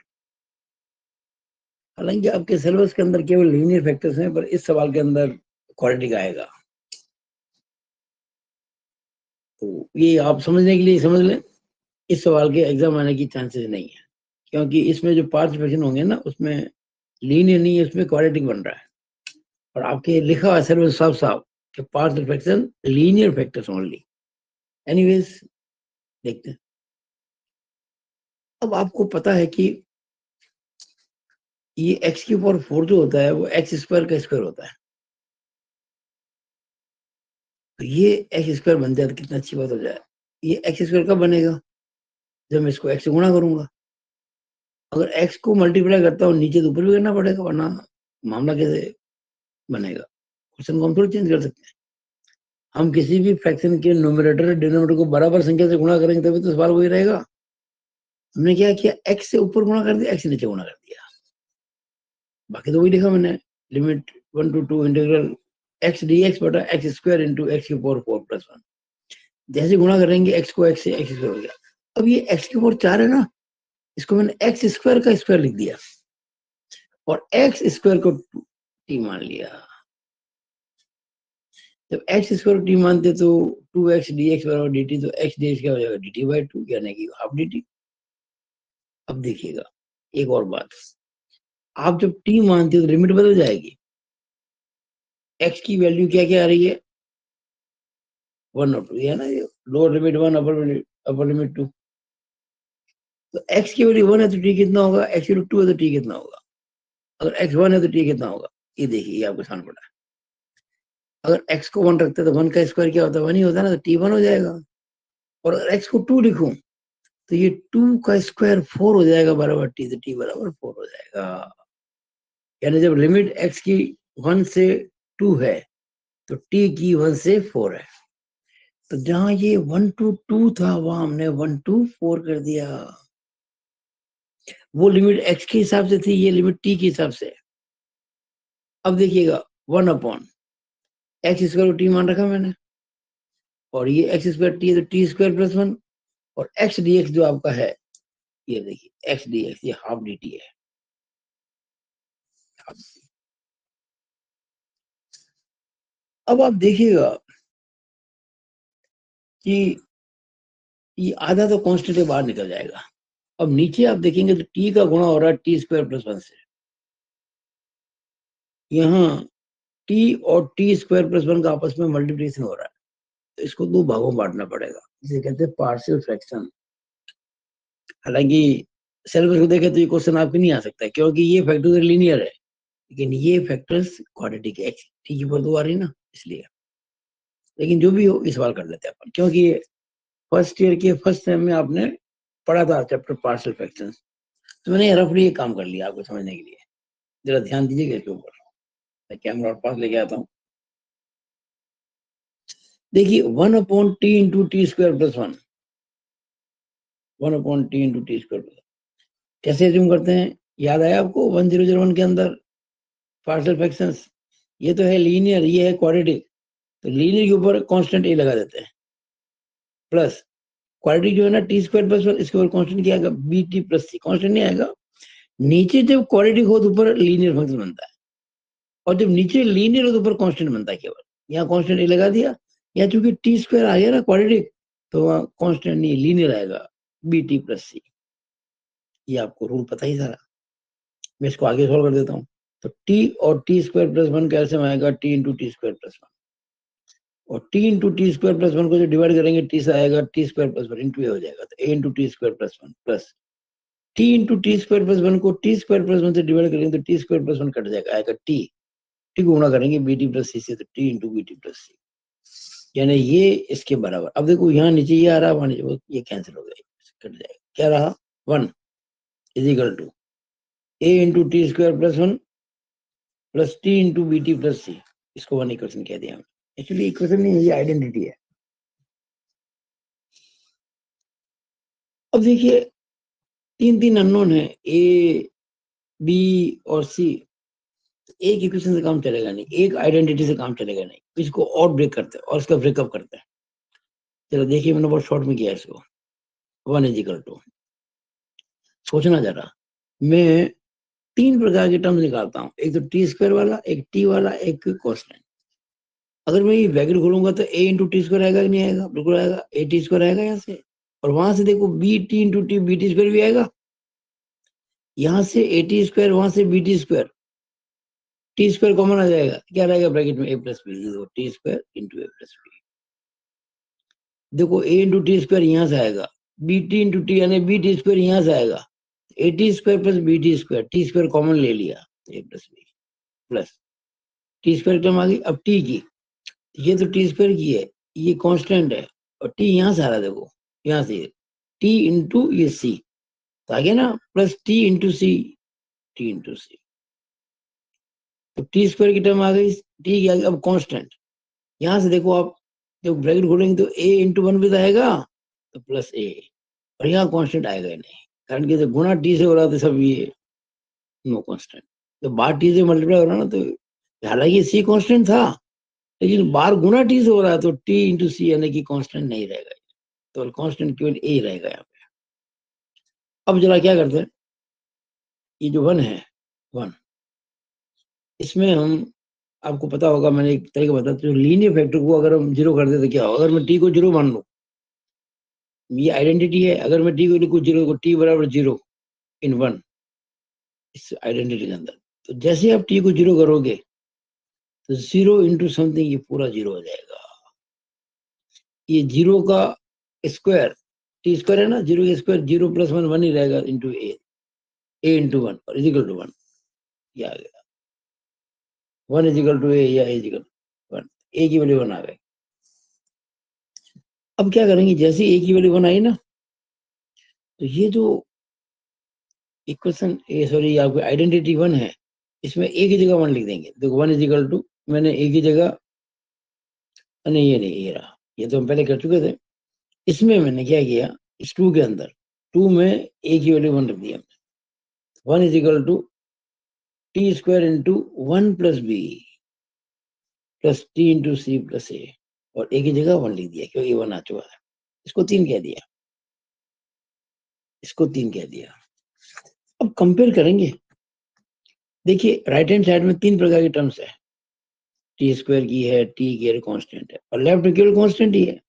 हालांकि आपके सिलेबस के अंदर केवल लीनियर फैक्टर्स हैं, पर इस सवाल के अंदर क्वाड्रेटिक आएगा, तो ये आप समझने के लिए समझ लें, इस सवाल के एग्जाम आने की चांसेस नहीं है, क्योंकि इसमें जो पार्ट्स फ्रैक्शन होंगे ना, उसमें लीनियर नहीं है, उसमें क्वाड्रेटिक बन रहा है, और आपके लिखा हुआ सिलेबस साफ साफ कि parts fraction linear factors only. Anyways, देखते हैं। अब आपको पता है कि ये x की पावर 4 जो होता है वो x स्क्वायर का स्क्वायर होता है, तो ये x स्क्वायर बन जाए तो कितना अच्छी बात हो जाए। ये x स्क्वायर कब बनेगा, जब मैं इसको x से गुणा करूंगा। अगर x को मल्टीप्लाई करता हूँ नीचे तो ऊपर भी करना पड़ेगा, वरना मामला कैसे बनेगा। क्वेश्चन को हम थोड़ी चेंज कर सकते हैं। हम किसी भी फ्रैक्शन के न्यूमरेटर डिनोमिनेटर को बराबर संख्या से गुणा करेंगे तभी तो सवाल वही रहेगा। हमने क्या किया, x से ऊपर गुणा कर दिया, x से नीचे गुणा कर दिया, बाकी तो वही लिखा मैंने, limit 1 to 2 integral x dx बटा x स्क्वायर इंटू एक्स की पावर 4+1। जैसे गुणा करेंगे x को x से, x स्क्वायर हो गया। अब ये x की पावर 4 है ना, इसको मैंने x स्क्वायर का स्क्वायर लिख दिया, और x स्क्वायर को t मान लिया। जब x स्क्वायर को t मानते तो 2x dx बराबर dt, तो x dx क्या हो जाएगा, dt/2, यानी कि हाफ dt। अब देखिएगा एक और बात, आप जब t मानते हो तो लिमिट बदल जाएगी। x की वैल्यू क्या क्या आ रही है, 1 और 2 है ना, ये लोअर लिमिट 1, अपर लिमिट 2। तो x की वैल्यू 1 है तो t कितना होगा, x की वैल्यू 2 है तो t कितना होगा, अगर x 1 है तो t कितना होगा। ये देखिए, ये आपको सामने पड़ा है। अगर x को 1 रखते हैं तो 1 का स्क्वायर क्या होता है, 1 ही होता है ना, तो t 1 हो जाएगा। और अगर x को 2 लिखूं तो ये 2 का स्क्वायर 4 हो जाएगा बराबर t, तो t बराबर 4 हो जाएगा। यानी जब लिमिट x की 1 से 2 है तो t की 1 से 4 है, तो जहां ये 1 to 2 था वहां हमने 1 to 4 कर दिया। वो लिमिट x के हिसाब से थी, ये लिमिट t के हिसाब से। अब देखिएगा 1 अपॉन एक्स स्क्वायर को t मान रखा मैंने, और ये एक्स स्क्वायर t है तो t स्क्वायर प्लस 1, और x dx जो आपका है, ये देखिए x dx, ये हाफ dt है। अब आप देखिएगा कि ये आधा तो कांस्टेंट के बाहर निकल जाएगा। अब नीचे आप देखेंगे तो t का गुणा हो रहा है t स्क्वायर प्लस 1 से, यहाँ t और t स्क्वायर प्लस 1 का आपस में मल्टीप्लिकेशन हो रहा है, तो इसको दो भागों में बांटना पड़ेगा, जिसे कहते हैं पार्शियल फ्रैक्शन। हालांकि सिलेबस को देखें तो ये क्वेश्चन आपके नहीं आ सकता है, क्योंकि ये फैक्टर लीनियर है, लेकिन ये फैक्टर्स क्वाड्रेटिक है, टी की पावर 2 आ रही ना इसलिए। लेकिन जो भी हो इस सवाल कर लेते हैं अपन, क्योंकि फर्स्ट ईयर के फर्स्ट सेम में आपने पढ़ा था चैप्टर पार्शियल फ्रैक्शंस, तो मैंने रफली ये काम कर लिया आपको समझने के लिए। जरा ध्यान दीजिएगा इसके ऊपर। मैं कैमरा और पास लेके आता हूँ। देखिए 1/t into T square plus 1, 1/t into T square plus, कैसे एज्यूम करते हैं, याद आया आपको 1001 के अंदर पार्शियल फ्रैक्शंस, ये तो है लीनियर, ये है क्वाड्रेटिक, तो लीनियर के ऊपर कांस्टेंट ए लगा देते हैं, प्लस क्वाड्रेटिक जो है ना टी स्क्वायर प्लस 1, इसके ऊपर कांस्टेंट क्या आएगा, बी टी प्लस सी, कांस्टेंट नहीं आएगा। नीचे जब क्वाड्रेटिक हो तो ऊपर लीनियर फंक्शन बनता है, और जब नीचे लीनियर हो तो ऊपर कांस्टेंट बनता है केवल। यहाँ कांस्टेंट ए लगा दिया, या चूंकि टी स्क्वायर आ गया ना क्वाड्रेटिक, तो वहाँ कांस्टेंट नहीं लीनियर आएगा, बी टी प्लस सी। ये आपको रूल पता ही सारा। मैं इसको आगे सॉल्व कर देता हूँ। तो टी और टी स्क्वायर प्लस 1 कैसे आएगा, T into T square plus 1, और T into T square plus 1 को जो डिवाइड करेंगे टी से आएगा T square plus 1 into A हो जाएगा, तो A into T square plus 1 plus T into T square plus 1 को टी स्क्वायर प्लस 1 से डिवाइड करेंगे तो टी स्क्वायर प्लस 1 कट जाएगा, आएगा टी, टी को गुणा करेंगे बी टी प्लस सी से, तो T into B T plus C, यानी ये इसके बराबर। अब देखो यहाँ नीचे ये आ रहा है, वहां नीचे ये कैंसिल हो गया, कट जाएगा, क्या रहा 1 is equal to A into T square plus 1 plus T into B T plus C, इसको 1 इक्वेशन कह दिया। एक्चुअली इक्वेशन नहीं है, ये आइडेंटिटी है। अब देखिए 3 अननोन है, ए बी और सी, एक इक्वेशन से काम चलेगा नहीं, एक आइडेंटिटी से काम चलेगा नहीं, इसको और ब्रेक करते हैं और इसका ब्रेकअप करते हैं। चलो देखिए मैंने बहुत शॉर्ट में किया इसको। 1 इज इक्वल टू, सोचना जरा, मैं 3 प्रकार के टर्म्स निकालता हूँ, एक तो टी स्क्वायर वाला, एक टी वाला, एक कॉन्स्टेंट। अगर मैं ये ब्रैकेट खोलूंगा तो ए इंटू टी स्क्वायर आएगा कि नहीं आएगा, बिल्कुल आएगा, ए टी स्क्वायर आएगा यहाँ से, और वहां से देखो B T into T B T square भी आएगा, यहाँ से ए टी स्क्वायर, वहां से B T square, T square common आ जाएगा, क्या रहेगा ब्रैकेट में, A plus B, T square into A plus B. देखो ए इंटू टी स्क्वायर यहाँ से आएगा, बी टी इंटू टी यानी बी टी स्क्वायर यहाँ से आएगा, A T square plus B T square, T square common ले लिया, A plus B plus T square term आ गई। अब टी की, ये तो टी स्क्वायर की है, ये कांस्टेंट है, और टी यहाँ से आ रहा है, देखो यहाँ से टी इंटू ये सी, तो आ गया ना, प्लस टी इंटू सी, टी इंटू सी, तो टी स्क्वायर की टर्म आ गई, टी की आ गई। अब कांस्टेंट यहाँ से देखो आप, जब ब्रैकेट खोलेंगे तो ए इंटू 1 भी तो आएगा, तो प्लस ए, और यहाँ कांस्टेंट आएगा ही नहीं, कारण कि गुणा टी से हो रहा था सब, ये नो कांस्टेंट, तो बार टी से मल्टीप्लाई हो रहा ना, तो हालांकि सी कांस्टेंट था, लेकिन बार गुना टी से हो रहा है, तो टी इंटू सी यानी कि कांस्टेंट नहीं रहेगा, तो कांस्टेंट केवल ए रहेगा यहाँ पे। अब जरा क्या करते हैं, ये जो 1 है 1, इसमें हम, आपको पता होगा मैंने एक तरीका बताया, तो लीनियर फैक्टर को अगर हम 0 कर दे तो क्या होगा, अगर मैं टी को 0 मान लूं, ये आइडेंटिटी है, अगर मैं टी को लिखूं 0 को, टी बराबर 0 इन 1, इस आइडेंटिटी के अंदर, तो जैसे आप टी को 0 करोगे तो 0 इंटू समथिंग, ये पूरा 0 हो जाएगा। ये 0 का स्क्वायर, टी स्क्वायर है ना, 0 का स्क्वायर 0 प्लस 1 1 ही रहेगा, इंटू ए, ए इंटू 1 और इज इक्वल टू 1, ये आ गया 1 इज इक्वल टू ए, या ए इज इक्वल 1, ए की वैल्यू 1 आ गई। अब क्या करेंगे, जैसे ए की वैल्यू 1 आई ना, तो ये जो इक्वेशन, सॉरी आपकी आइडेंटिटी 1 है, इसमें ए की जगह 1 लिख देंगे। देखो 1 इज इक्वल टू, मैंने ए की जगह, नहीं ये नहीं, ये रहा, ये तो हम पहले कर चुके थे। इसमें मैंने क्या किया, इस 2 के अंदर, 2 में ए की वैल्यू 1 रख दिया, 1 is equal to T square into 1 plus B plus T into C plus A, और ए की जगह 1 लिख दिया क्योंकि 1 आ चुका है, इसको 3 कह दिया, इसको 3 कह दिया। अब कंपेयर करेंगे, देखिए राइट हैंड साइड में 3 प्रकार की टर्म्स है, टी स्क्वायर की है, टी की है, कांस्टेंट है, और लेफ्ट में केवल कांस्टेंट ही है,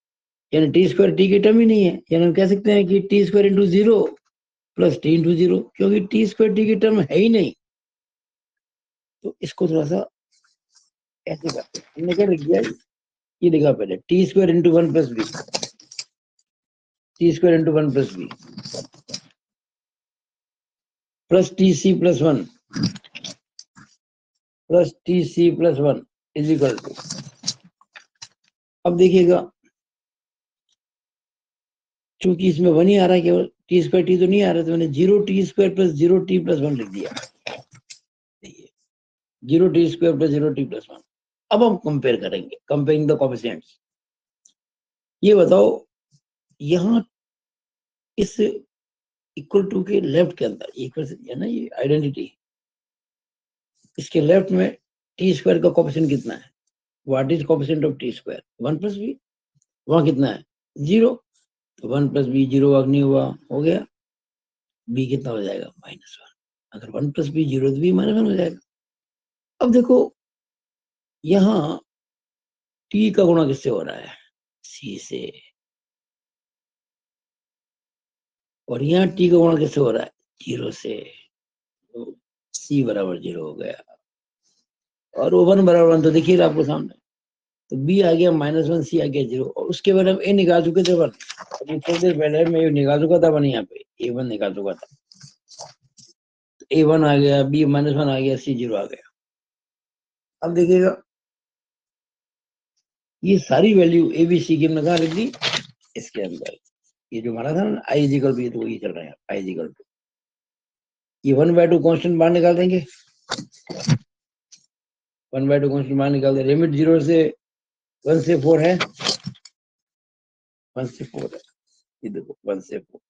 यानी टी स्क्वायर टी की टर्म ही नहीं है, यानी हम कह सकते हैं कि T square into 0 plus T into 0, क्योंकि टी स्क्वायर टी की टर्म है ही नहीं। तो इसको थोड़ा सा ऐसे करते हैं, हमने क्या लिख दिया, ये लिखा पहले t square into 1 plus B, T square into 1 plus B, plus t c plus one is equal to, अब देखिएगा चूंकि इसमें वन ही आ रहा है केवल, टी स्क्वायर टी तो नहीं आ रहा, तो मैंने zero T square plus zero T plus one लिख दिया, zero T square plus zero T plus one. अब हम कंपेयर करेंगे, कंपेयरिंग द कोएफिशिएंट्स। ये बताओ यहां इस इक्वल टू के लेफ्ट के अंदर इक्वल है ना, ये आइडेंटिटी, इसके लेफ्ट में टी स्क्वायर का कोएफिशिएंट कितना है, what is coefficient of t square, one plus b, वहां कितना है जीरो, तो one plus b zero work नहीं हुआ, हो गया, बी कितना हो जाएगा माइनस वन, अगर वन प्लस बी जीरो तो बी माइनस वन हो जाएगा। अब देखो यहाँ टी का गुणा किससे हो रहा है, सी से, और यहाँ टी का गुणा किससे हो रहा है, जीरो से, तो सी बराबर जीरो हो गया, और वो वन बराबर वन तो देखिए आपको सामने, तो बी आ गया माइनस वन, सी आ गया जीरो, और उसके बाद हम ए निकाल चुके थे वन, अभी थोड़ी देर पहले मैं निकाल चुका था वन, यहाँ पे ए वन निकाल चुका था, ए वन आ गया, बी माइनस वन आ गया, सी जीरो आ गया। अब देखिएगा ये सारी वैल्यू ए बी सी की हमने कहा लिख दी इसके अंदर, ये जो हमारा था ना आई इजिकल टू, ये तो वही चल रहा है आई इजिकल टू, ये वन बाय टू कॉन्स्टेंट बाहर निकाल देंगे, वन बाय टू कॉन्स्टेंट बाहर निकाल देंगे, लिमिट जीरो से वन से फोर है, वन से फोर है, ये देखो वन से फोर।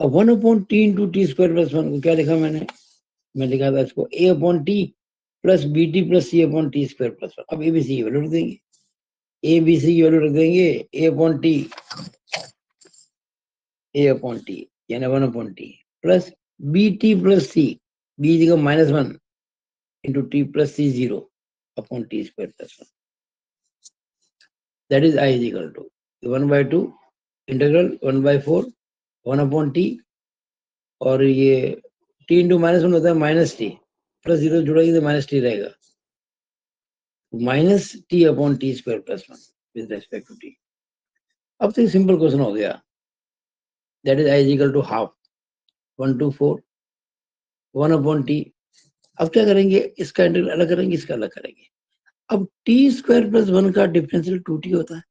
अब one upon T into T square plus one को क्या लिखा मैंने, मैं लिखा था इसको A upon T plus B T plus C upon T square plus one. अब ए बी सी की वैल्यू रख देंगे, ए बी सी की वैल्यू रख देंगे, A upon T, A upon T यानी one upon T plus B T plus C, B जगह minus one into T plus C zero upon T square plus one, that is I is equal to one by two integral one by four one upon T, और ये T into minus one होता है minus T, plus zero जुड़ेगी तो minus T रहेगा, minus T upon T square plus one with respect to t. अब तो simple question हो गया, that is I is equal to half, one two four one upon t. अब क्या करेंगे, इसका इंटीग्रल अलग करेंगे, इसका अलग करेंगे। अब टी स्क्वायर प्लस वन का डिफरेंशियल टू टी होता है,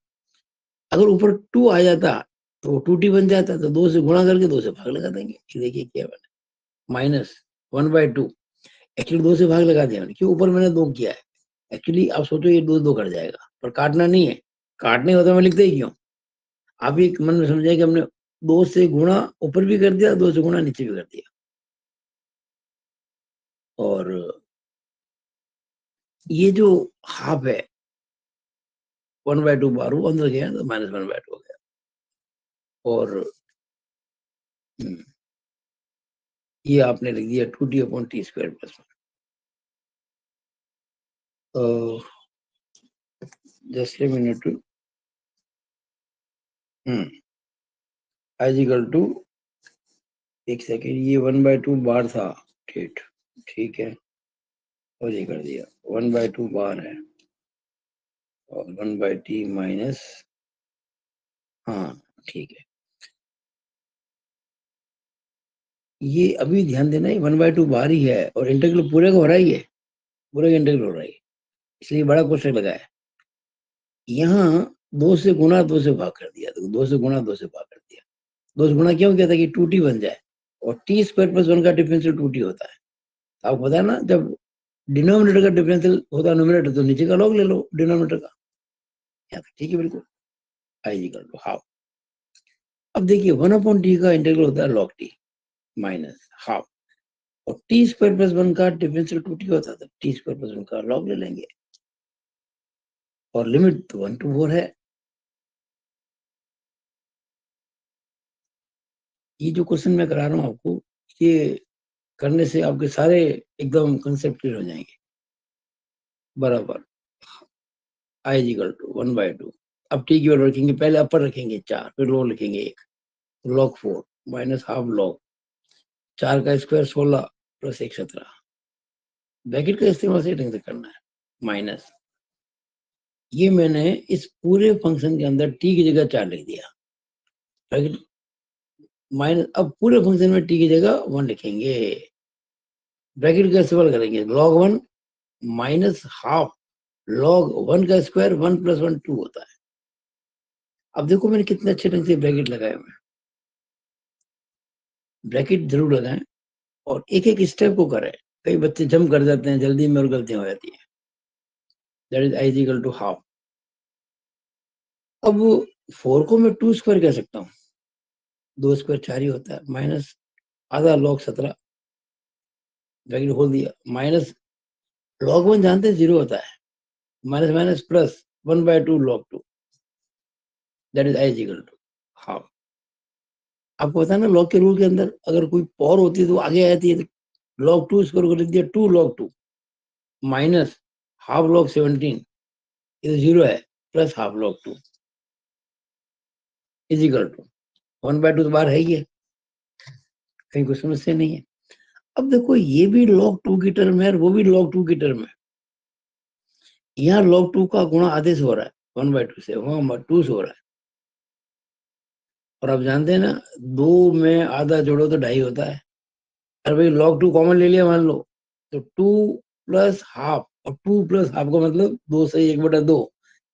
अगर ऊपर टू आ जाता तो टू टी बन जाता, तो दो से गुणा करके दो से भाग लगा देंगे, देखिए क्या बना, minus one by to, actually दो से भाग लगा दिया, क्यों ऊपर मैंने दो किया है, एक्चुअली आप सोचो ये दो दो कट जाएगा, पर काटना नहीं है, काटने होता मैं लिखते ही क्यों, आप ये मन में समझाए कि हमने दो से गुणा ऊपर भी कर दिया, दो से गुणा नीचे भी कर दिया, और ये जो हाफ है वन बाय टू बार वो अंदर गया तो माइनस वन बाय टू हो गया, और ये आपने लिख दिया two t upon T square plus one, just a minute, equal to, एक सेकेंड, ये वन बाय टू बार था, ठीक ठीक है, और ये कर दिया वन बाय टू बार है, और वन बाय टी माइनस, हाँ ठीक है, ये अभी ध्यान देना है वन बाय टू बार ही है, और इंटीग्रल पूरे को हो रहा ही है, पूरे का इंटीग्रल हो रहा है, इसलिए बड़ा क्वेश्चन लगा है। यहाँ दो से गुणा दो से भाग कर दिया, तो दो से गुणा दो से भाग कर दिया, दो से गुणा क्यों किया था कि टू टी बन जाए, और टी स्क्वायर प्लस वन का डिफरेंशियल टू टी होता है, आपको पता है ना, जब डिनोमिनेटर का डिफरेंशियल होता है न्यूमरेटर, तो नीचे का लॉग ले लो डिनोमिनेटर का, ठीक है बिल्कुल, आई इक्वल टू हाफ। अब देखिए वन अपॉन टी का इंटीग्रल होता है लॉग टी माइनस हाफ, और टी स्क्वायर प्लस वन का डिफरेंशियल टू टी होता है, तो टी स्क्वायर प्लस वन का लॉग ले लेंगे, और लिमिट तो वन टू फोर है। ये जो क्वेश्चन मैं करा रहा हूँ आपको, ये करने से आपके सारे एकदम कंसेप्ट क्लियर हो जाएंगे बराबर, I equal to one by two, अब टी की वैल्यू रखेंगे, पहले अपर रखेंगे चार, फिर लॉग लिखेंगे एक, log four minus half log, चार का स्क्वायर 16 प्लस एक 17, ब्रैकेट का इस्तेमाल से ढंग से करना है, माइनस ये मैंने इस पूरे फंक्शन के अंदर टी की जगह चार लिख दिया, ब्रैकेट माइनस, अब पूरे फंक्शन में टी की जगह 1 लिखेंगे, ब्रैकेट का इस्तेमाल करेंगे, log 1 माइनस हाफ log 1 का स्क्वायर 1 + 1 2 होता है। अब देखो मैंने कितने अच्छे ढंग से ब्रैकेट लगाया, मैं ब्रैकेट जरूर लगाएं और एक एक स्टेप को करें। कई बच्चे जंप कर जाते हैं जल्दी में और गलतियां हो जाती है। That is I equal to half. अब 4 को मैं 2 स्क्वायर कह सकता हूँ, 2 स्क्वायर 4 ही होता है, माइनस आधा log 17, ब्रैकेट खोल दिया, माइनस log 1 जानते हैं 0 होता है, minus minus plus 1/2 log 2, that is I equal to half. आपको पता है ना लॉग के रूल के अंदर अगर कोई पावर होती है तो आगे आ जाती है, तो log 2 स्क्वायर को लिख दिया 2 log 2 माइनस हाफ log 17, ये तो 0 है, plus half log 2 is equal to 1/2, तो बाहर है ही है, कहीं कोई समस्या नहीं है। अब देखो ये भी log 2 की टर्म है और वो भी log 2 की टर्म है। यहाँ log 2 का गुणा आधे से हो रहा है 1/2 से, वहां 2 से हो रहा है। और आप जानते हैं ना 2 में आधा जोड़ो तो 2.5 होता है। अरे भाई log 2 कॉमन ले लिया मान लो, तो 2 + हाफ, और 2 + हाफ का मतलब 2 से 1/2,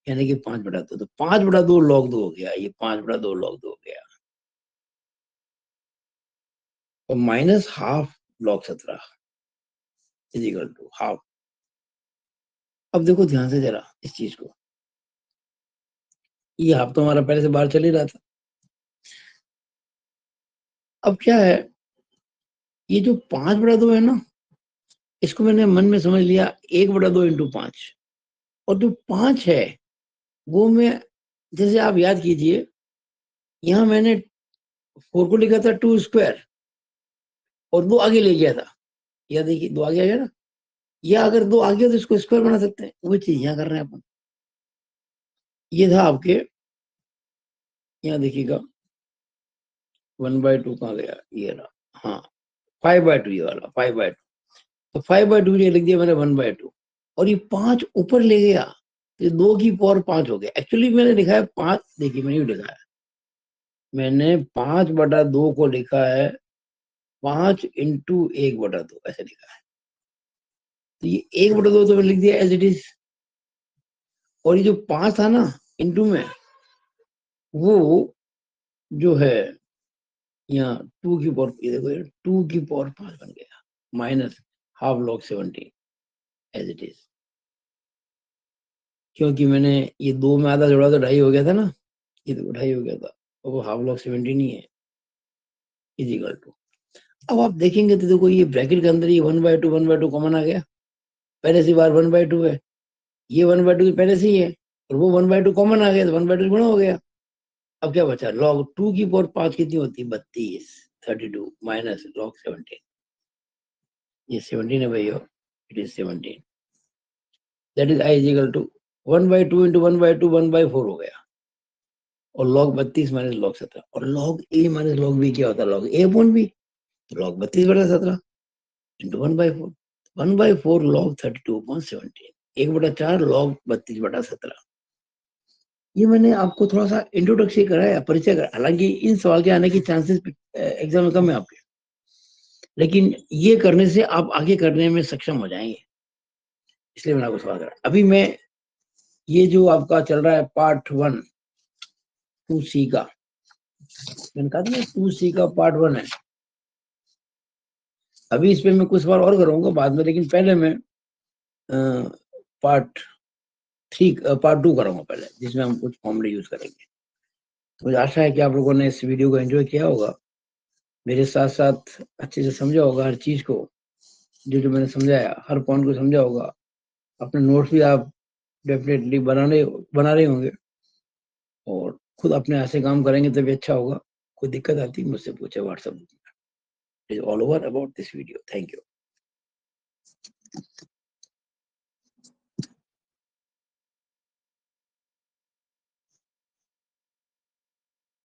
यानी कि 5/2, तो 5/2 log 2 हो गया, ये 5/2 log 2 हो गया, और minus half log 17 is equal to half. अब देखो ध्यान से जरा इस चीज को, ये हाफ तो हमारा पहले से बाहर चल ही रहा था। अब क्या है, ये जो 5/2 है ना, इसको मैंने मन में समझ लिया 1/2 × 5, और जो 5 है वो मैं, जैसे आप याद कीजिए, यहाँ मैंने 4 को लिखा था 2 स्क्वायर और 2 आगे ले गया था, या देखिए 2 आगे आ गया ना, या अगर 2 आगे तो इसको स्क्वायर बना सकते हैं, वही चीज यहाँ कर रहे हैं अपन। ये था आपके, यहाँ देखिएगा 1/2 कहाँ गया, ये रहा, हाँ 5/2, ये वाला 5/2, तो 5/2 ये लिख दिया मैंने 1/2, और ये 5 ऊपर ले गया, तो 2 की पावर 5 हो गया। एक्चुअली मैंने लिखा है 5, देखिए मैंने लिखा है, मैंने 5/2 को लिखा है 5 × 1/2, ऐसे लिखा है, तो ये 1/2 तो मैंने लिख दिया एज इट इज, और ये जो 5 था ना इंटू में, वो जो है यहाँ 2 की पावर, ये देखो 2 की पावर 5 बन गया, minus half log 17 as it is, क्योंकि मैंने ये 2 में आधा जोड़ा तो 2.5 हो गया था ना, ये तो 2.5 हो गया था, और वो हाफ log 17 ही है, इज इक्वल टू। अब आप देखेंगे तो देखो ये ब्रैकेट के अंदर ये 1/2 कॉमन आ गया, पहले से बार 1/2 है, ये 1/2 पहले से ही है, और वो 1/2 कॉमन आ गया तो 1/2 गुणा हो गया। अब क्या बचा, log 2 की पावर 5 कितनी होती है, 32, 32 माइनस log 17, ये 17 है भैया, it is 17, that is I is equal to 1/2 × 1/2 1/4 हो गया, और log 32 माइनस log 17, और log a minus log b क्या होता है, log a अपॉन b, तो log 32/17 इंटू 1/4, 1/4 log 32/17, 1/4 log 32/17। ये मैंने आपको थोड़ा सा इंट्रोडक्शन कराया, परिचय कराया, हालांकि इन सवाल के आने की चांसेस एग्जाम में कम है आपके, लेकिन ये करने से आप आगे करने में सक्षम हो जाएंगे, इसलिए मैंने आपको सवाल करा। अभी मैं ये जो आपका चल रहा है पार्ट 1 2C का, मैंने कहा था 2C का पार्ट 1 है, अभी इस पे मैं कुछ सवाल और करूंगा बाद में, लेकिन पहले मैं पार्ट 2 करूंगा पहले, जिसमें हम कुछ फॉर्मूले यूज करेंगे। तो मुझे आशा है कि आप लोगों ने इस वीडियो को एंजॉय किया होगा, मेरे साथ साथ अच्छे से समझा होगा हर चीज को, जो जो मैंने समझाया हर पॉइंट को समझा होगा। अपने नोट्स भी आप डेफिनेटली बना रहे होंगे, और खुद अपने हाथ से काम करेंगे तभी अच्छा होगा। कोई दिक्कत आती है मुझसे पूछे WhatsApp, is all over about this video. Thank you.